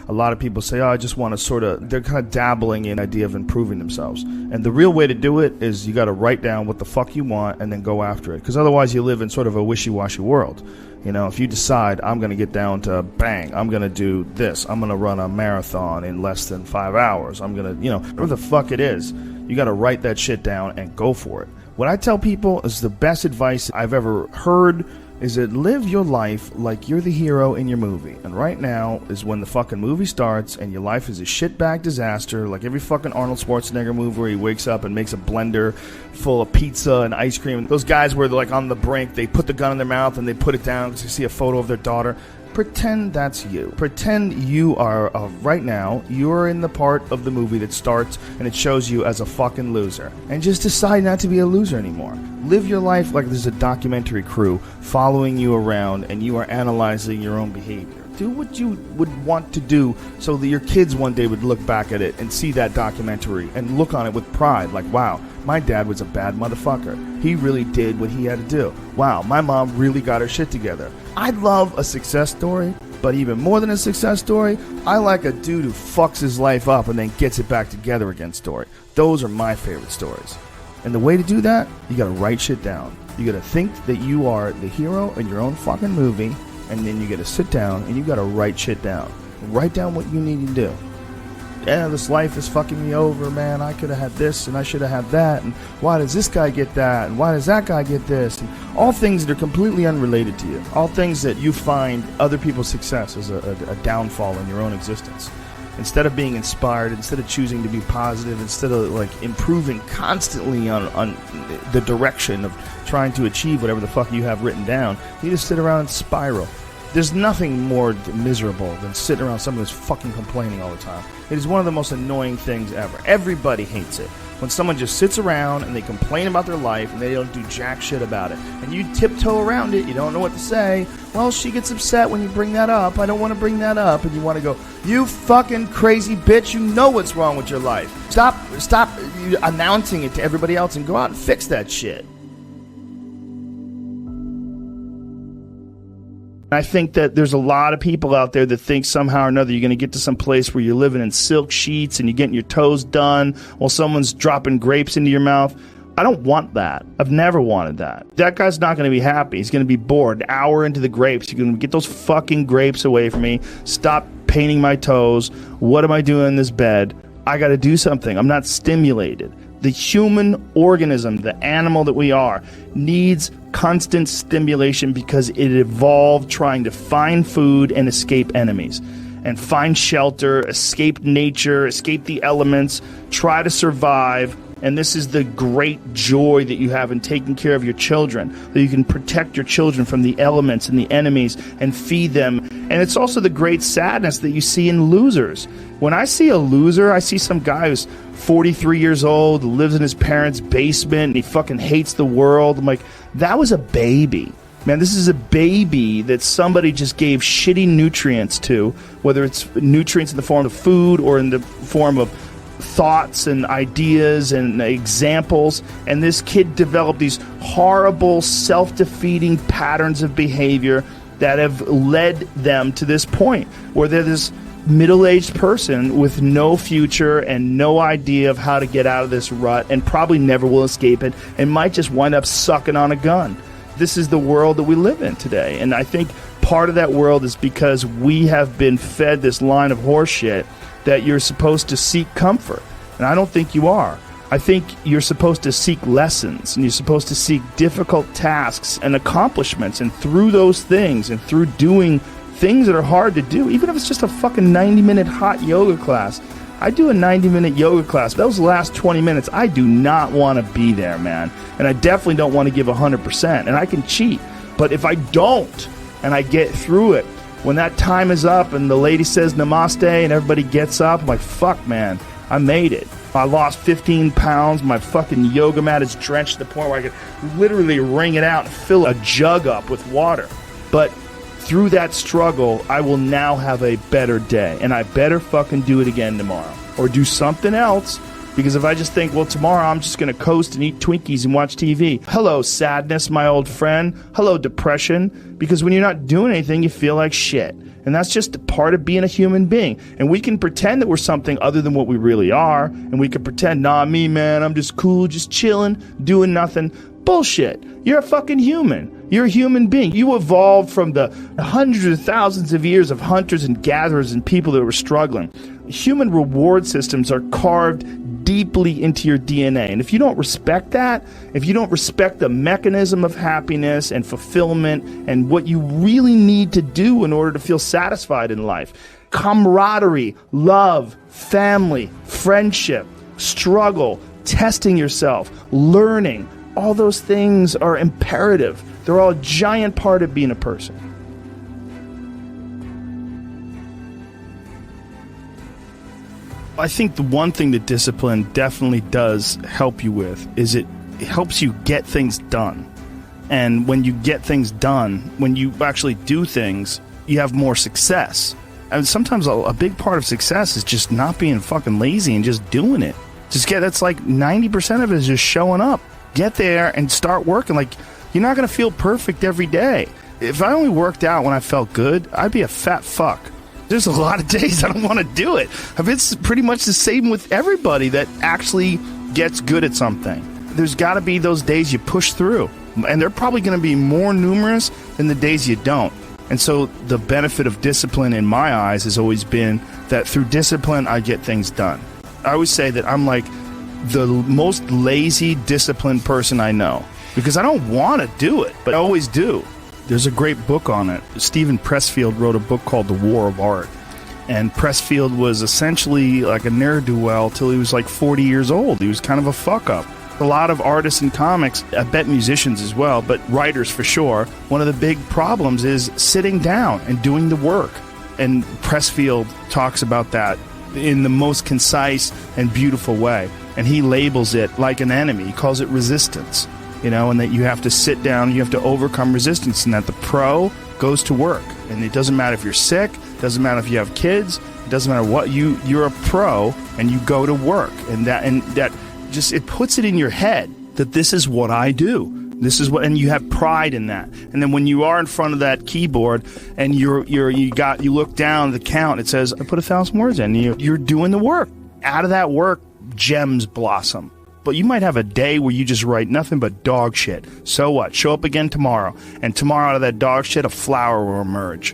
A lot of people say, oh, I just want to they're kind of dabbling in the idea of improving themselves. And the real way to do it is you got to write down what the fuck you want and then go after it. Because otherwise you live in sort of a wishy-washy world. You know, if you decide I'm going to get down to bang, I'm going to do this, I'm going to run a marathon in less than 5 hours, I'm going to, whatever the fuck it is, you got to write that shit down and go for it. What I tell people is the best advice I've ever heard is that live your life like you're the hero in your movie. And right now is when the fucking movie starts and your life is a shitbag disaster, like every fucking Arnold Schwarzenegger movie where he wakes up and makes a blender full of pizza and ice cream. Those guys where they're like on the brink, they put the gun in their mouth and they put it down because they see a photo of their daughter. Pretend that's you. Pretend you are, right now, you're in the part of the movie that starts and it shows you as a fucking loser. And just decide not to be a loser anymore. Live your life like there's a documentary crew following you around and you are analyzing your own behavior. Do what you would want to do so that your kids one day would look back at it and see that documentary and look on it with pride. Like, wow, my dad was a bad motherfucker. He really did what he had to do. Wow, my mom really got her shit together. I love a success story, but even more than a success story, I like a dude who fucks his life up and then gets it back together again story. Those are my favorite stories. And the way to do that, you gotta write shit down. You gotta think that you are the hero in your own fucking movie, and then you gotta sit down and you gotta write shit down. Write down what you need to do. Yeah, this life is fucking me over, man. I could have had this and I should have had that. And why does this guy get that? And why does that guy get this? And all things that are completely unrelated to you. All things that you find other people's success as a downfall in your own existence. Instead of being inspired, instead of choosing to be positive, instead of like improving constantly on the direction of trying to achieve whatever the fuck you have written down, you just sit around and spiral. There's nothing more miserable than sitting around someone who's fucking complaining all the time. It is one of the most annoying things ever. Everybody hates it. When someone just sits around and they complain about their life and they don't do jack shit about it. And you tiptoe around it, you don't know what to say. Well, she gets upset when you bring that up. I don't want to bring that up. And you want to go, you fucking crazy bitch, you know what's wrong with your life. Stop announcing it to everybody else and go out and fix that shit. I think that there's a lot of people out there that think somehow or another you're going to get to some place where you're living in silk sheets and you're getting your toes done while someone's dropping grapes into your mouth. I don't want that. I've never wanted that. That guy's not going to be happy. He's going to be bored. An hour into the grapes, you're going to get those fucking grapes away from me. Stop painting my toes. What am I doing in this bed? I got to do something. I'm not stimulated. The human organism, the animal that we are, needs constant stimulation because it evolved trying to find food and escape enemies and find shelter, escape nature, escape the elements, try to survive. And this is the great joy that you have in taking care of your children, that you can protect your children from the elements and the enemies and feed them. And it's also the great sadness that you see in losers. When I see a loser, I see some guy who's 43 years old, lives in his parents' basement, and he fucking hates the world. I'm like, that was a baby. Man, this is a baby that somebody just gave shitty nutrients to, whether it's nutrients in the form of food or in the form of thoughts and ideas and examples, and this kid developed these horrible self-defeating patterns of behavior that have led them to this point where they're this middle-aged person with no future and no idea of how to get out of this rut and probably never will escape it and might just wind up sucking on a gun. This is the world that we live in today, and I think part of that world is because we have been fed this line of horseshit that you're supposed to seek comfort. And I don't think you are. I think you're supposed to seek lessons, and you're supposed to seek difficult tasks and accomplishments, and through those things and through doing things that are hard to do, even if it's just a fucking 90-minute hot yoga class. I do a 90-minute yoga class. Those last 20 minutes, I do not want to be there, man. And I definitely don't want to give 100%. And I can cheat. But if I don't, and I get through it, when that time is up and the lady says namaste and everybody gets up, I'm like, fuck, man, I made it. I lost 15 pounds. My fucking yoga mat is drenched to the point where I could literally wring it out and fill a jug up with water. But through that struggle, I will now have a better day. And I better fucking do it again tomorrow. Or do something else. Because if I just think, well, tomorrow I'm just going to coast and eat Twinkies and watch TV. Hello, sadness, my old friend. Hello, depression. Because when you're not doing anything, you feel like shit. And that's just a part of being a human being. And we can pretend that we're something other than what we really are. And we can pretend, nah, me, man, I'm just cool, just chilling, doing nothing. Bullshit. You're a fucking human. You're a human being. You evolved from the hundreds of thousands of years of hunters and gatherers and people that were struggling. Human reward systems are carved deeply into your DNA. And if you don't respect that, if you don't respect the mechanism of happiness and fulfillment and what you really need to do in order to feel satisfied in life, camaraderie, love, family, friendship, struggle, testing yourself, learning, all those things are imperative. They're all a giant part of being a person. I think the one thing that discipline definitely does help you with is it helps you get things done. And when you get things done, when you actually do things, you have more success. And sometimes a big part of success is just not being fucking lazy and just doing it. That's like 90% of it is just showing up. Get there and start working. Like, you're not going to feel perfect every day. If I only worked out when I felt good, I'd be a fat fuck. There's a lot of days I don't want to do it. It's pretty much the same with everybody that actually gets good at something. There's got to be those days you push through. And they're probably going to be more numerous than the days you don't. And so the benefit of discipline in my eyes has always been that through discipline, I get things done. I always say that I'm like the most lazy, disciplined person I know. Because I don't want to do it, but I always do. There's a great book on it. Stephen Pressfield wrote a book called The War of Art. And Pressfield was essentially like a ne'er-do-well till he was like 40 years old. He was kind of a fuck-up. A lot of artists in comics, I bet musicians as well, but writers for sure, one of the big problems is sitting down and doing the work. And Pressfield talks about that in the most concise and beautiful way. And he labels it like an enemy. He calls it resistance. And that you have to sit down, you have to overcome resistance, and that the pro goes to work. And it doesn't matter if you're sick, it doesn't matter if you have kids, it doesn't matter what, you're a pro and you go to work. And that just, it puts it in your head that this is what I do. This is what, and you have pride in that. And then when you are in front of that keyboard and you look down at the count, it says, I put 1,000 words in, you're doing the work. Out of that work, gems blossom. But you might have a day where you just write nothing but dog shit. So what? Show up again tomorrow. And tomorrow out of that dog shit, a flower will emerge.